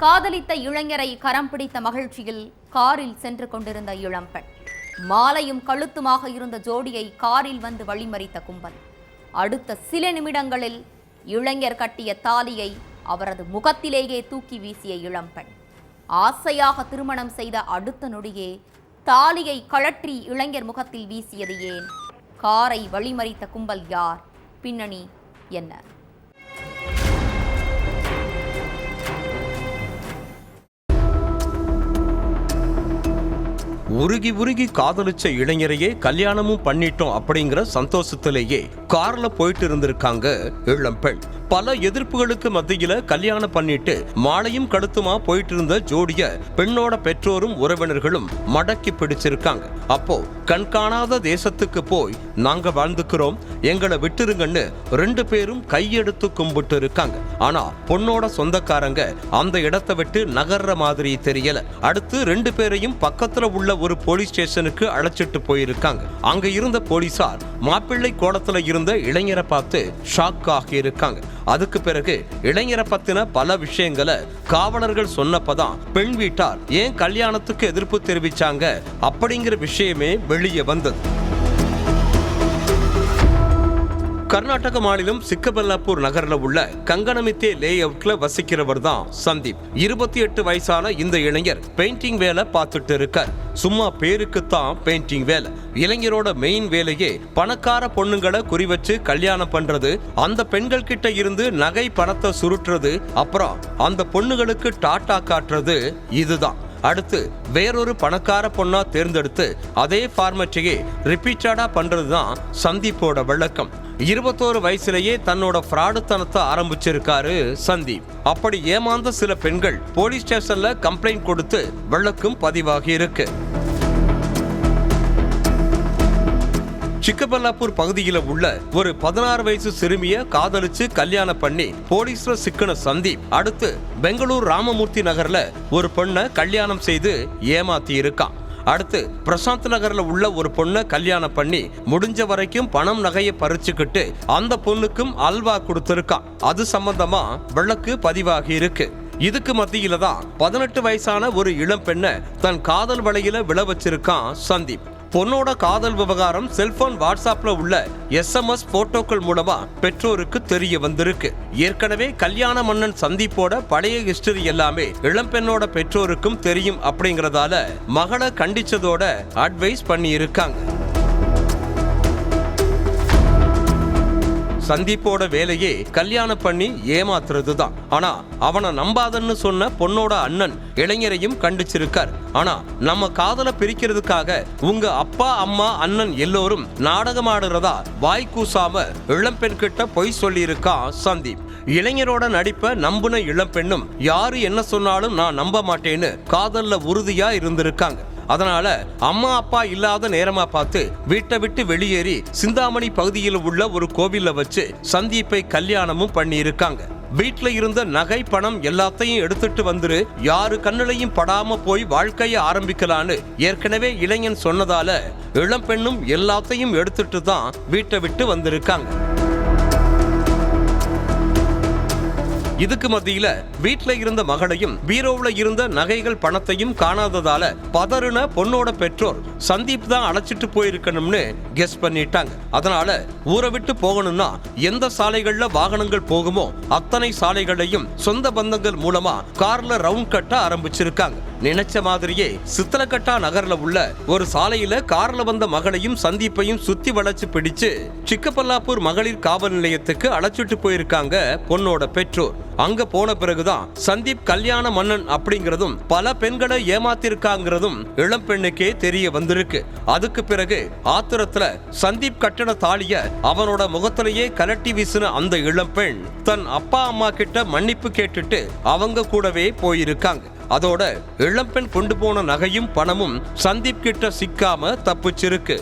காதலித்த இளைஞரை கரம் பிடித்த மகிழ்ச்சியில் காரில் சென்று கொண்டிருந்த இளம்பெண். மாலையும் கழுத்துமாக இருந்த ஜோடியை காரில் வந்து வழிமறித்த கும்பல். அடுத்த சில நிமிடங்களில் இளைஞர் கட்டிய தாலியை அவரது முகத்திலேயே தூக்கி வீசிய இளம்பெண். ஆசையாக திருமணம் செய்த அடுத்த நொடியே தாலியை கழற்றி இளைஞர் முகத்தில் வீசியது ஏன்? காரை வழிமறித்த கும்பல் யார்? பின்னணி என்ன? உருகி உருகி காதலிச்ச இளைஞரையே கல்யாணமும் பண்ணிட்டோம் அப்படிங்கிற சந்தோஷத்திலேயே கார்ல போயிட்டு இருந்திருக்காங்க இளம்பெண். பல எதிர்ப்புகளுக்கு மத்தியில கல்யாணம் பண்ணிட்டு மாலையும் கழுத்துமா போயிட்டு இருந்த ஜோடிய பெண்ணோட பெற்றோரும் உறவினர்களும் மடக்கி பிடிச்சிருக்காங்க. அப்போ கண்காணாத தேசத்துக்கு போய் நாங்க வாழ்ந்துக்கிறோம், எங்களை விட்டுருங்கன்னு 2 பேரும் கையெடுத்து கும்பிட்டு இருக்காங்க. ஆனா பொண்ணோட சொந்தக்காரங்க அந்த இடத்தை விட்டு நகர்ற மாதிரி தெரியல. அடுத்து 2 பேரையும் பக்கத்துல உள்ள ஒரு போலீஸ் ஸ்டேஷனுக்கு அழைச்சிட்டு போயிருக்காங்க. அங்க இருந்த போலீசார் மாப்பிள்ளை கோலத்துல இருந்த இளைஞரை பார்த்து ஷாக் ஆகி இருக்காங்க. அதுக்கு பிறகு இளைஞரை பத்தின பல விஷயங்களை காவலர்கள் சொன்னப்பதான் பெண் வீட்டார் ஏன் கல்யாணத்துக்கு எதிர்ப்பு தெரிவிச்சாங்க அப்படிங்கிற விஷயமே வெளியே வந்தது. கர்நாடக மாநிலம் சிக்கபல்லாப்பூர் நகர்ல உள்ள கங்கனமித்தே லே அவுட்ல வசிக்கிறவர் தான் சந்தீப். 28 வயசான இந்த இளைஞர் பெயிண்டிங் வேலை பார்த்துட்டு இருக்கார். சும்மா பேருக்குத்தான் பெயிண்டிங் வேலை. இளைஞரோட மெயின் வேலையே பணக்கார பொண்ணுங்களை குறிவச்சு கல்யாணம் பண்றது, அந்த பெண்கள் கிட்ட இருந்து நகை பணத்தை சுருட்டுறது, அப்புறம் அந்த பொண்ணுகளுக்கு டாட்டா காட்டுறது. இதுதான். அடுத்து வேறொரு பணக்கார பொண்ணா தேர்ந்தெடுத்து அதே ஃபார்மேட்டையே ரிப்பீட்டடா பண்றதுதான் சந்தீப்போட வழக்கம். 21 வயசுலயே தன்னோட ஃப்ராடுத்தனத்தை ஆரம்பிச்சிருக்காரு சந்தீப். அப்படி ஏமாந்த சில பெண்கள் போலீஸ் ஸ்டேஷன்ல கம்ப்ளைண்ட் கொடுத்து வழக்கும் பதிவாகி இருக்கு. சிக்கபல்லாப்பூர் பகுதியில் உள்ள ஒரு 16 வயசு சிறுமிய காதலிச்சு கல்யாணம் பண்ணி போலீஸ்ல சிக்கின சந்தீப் அடுத்து பெங்களூர் ராமமூர்த்தி நகர்ல ஒரு பொண்ணை கல்யாணம் செய்து ஏமாத்தி இருக்கான். அடுத்து பிரசாந்த் நகர்ல உள்ள ஒரு பொண்ணை கல்யாணம் பண்ணி முடிஞ்ச வரைக்கும் பணம் நகையை பறிச்சுக்கிட்டு அந்த பொண்ணுக்கும் அல்வா கொடுத்திருக்கான். அது சம்பந்தமா வழக்கு பதிவாகி இருக்கு. இதுக்கு மத்தியில தான் 18 வயசான ஒரு இளம் பெண்ணை தன் காதல் வலையில விழ வச்சிருக்கான் சந்தீப். பொண்ணோட காதல் விவகாரம் செல்போன் வாட்ஸ்அப்ல உள்ள SMS போட்டோக்கள் மூலமா பெற்றோருக்கு தெரிய வந்திருக்கு. ஏற்கனவே கல்யாண மன்னன் சந்தீப்போட பழைய ஹிஸ்டரி எல்லாமே இளம்பெண்ணோட பெற்றோருக்கும் தெரியும் அப்படிங்கறதால மகளை கண்டிச்சதோட அட்வைஸ் பண்ணி இருக்காங்க. சந்தீப்போட வேலையே கல்யாணம் பண்ணி ஏமாத்துறது தான். ஆனா அவனை நம்பாதன்னு சொன்ன பொண்ணோட அண்ணன் இளைஞரையும் கண்டிச்சிருக்கார். ஆனா நம்ம காதலை பிரிக்கிறதுக்காக உங்க அப்பா அம்மா அண்ணன் எல்லோரும் நாடகம் ஆடுறதா வாய் கூசாம இளம்பெண் கிட்ட பொய் சொல்லி இருக்கான் சந்தீப். இளைஞரோட நடிப்பை நம்புன இளம்பெண்ணும் யாரு என்ன சொன்னாலும் நான் நம்ப மாட்டேன்னு காதல்ல உறுதியா இருந்திருக்காங்க. அதனால அம்மா அப்பா இல்லாத நேரமா பார்த்து வீட்டை விட்டு வெளியேறி சிந்தாமணி பகுதியில் உள்ள ஒரு கோவில்ல வச்சு சந்தீப்பை கல்யாணமும் பண்ணி இருக்காங்க. வீட்டுல இருந்த நகை பணம் எல்லாத்தையும் எடுத்துட்டு வந்துரு, யாரு கண்ணுலையும் படாம போய் வாழ்க்கைய ஆரம்பிக்கலான்னு ஏற்கனவே இளைஞன் சொன்னதால இளம்பெண்ணும் எல்லாத்தையும் எடுத்துட்டு தான் வீட்டை விட்டு வந்திருக்காங்க. இதுக்கு மத்தியில வீட்டுல இருந்த மகளையும் பீரோவுல இருந்த நகைகள் பணத்தையும் காணாததால பதறுன பொண்ணோட பெற்றோர் சந்தீப் தான் அழைச்சிட்டு போயிருக்கணும்னு கெஸ் பண்ணிட்டாங்க. அதனால ஊரை விட்டு போகணும்னா எந்த சாலைகள்ல வாகனங்கள் போகுமோ அத்தனை சாலைகளையும் சொந்த பந்தங்கள் மூலமா கார்ல ரவுண்ட் கட்ட ஆரம்பிச்சிருக்காங்க. நினைச்ச மாதிரியே சித்தலக்கட்டா நகர்ல உள்ள ஒரு சாலையில கார்ல வந்த மகளையும் சந்தீப்பையும் சுத்தி வளைச்சு பிடிச்சு சிக்கபல்லாப்பூர் மகளிர் காவல் நிலையத்துக்கு அழைச்சிட்டு போயிருக்காங்க பொண்ணோட பெற்றோர். அங்க போன பிறகுதான் சந்தீப் கல்யாண மன்னன் அப்படிங்கிறதும் பல பெண்களை ஏமாத்திருக்காங்கிறதும் இளம் பெண்ணுக்கே தெரிய வந்திருக்கு. அதுக்கு பிறகு ஆத்திரத்துல சந்தீப் கட்டண தாலிய அவனோட முகத்திலேயே கலட்டி வீசின அந்த இளம் பெண் தன் அப்பா அம்மா கிட்ட மன்னிப்பு கேட்டுட்டு அவங்க கூடவே போயிருக்காங்க. அதோட இளம்பெண் கொண்டு போன நகையும் பணமும் சந்தீப் கிட்ட சிக்காம தப்பிச்சிருக்கு.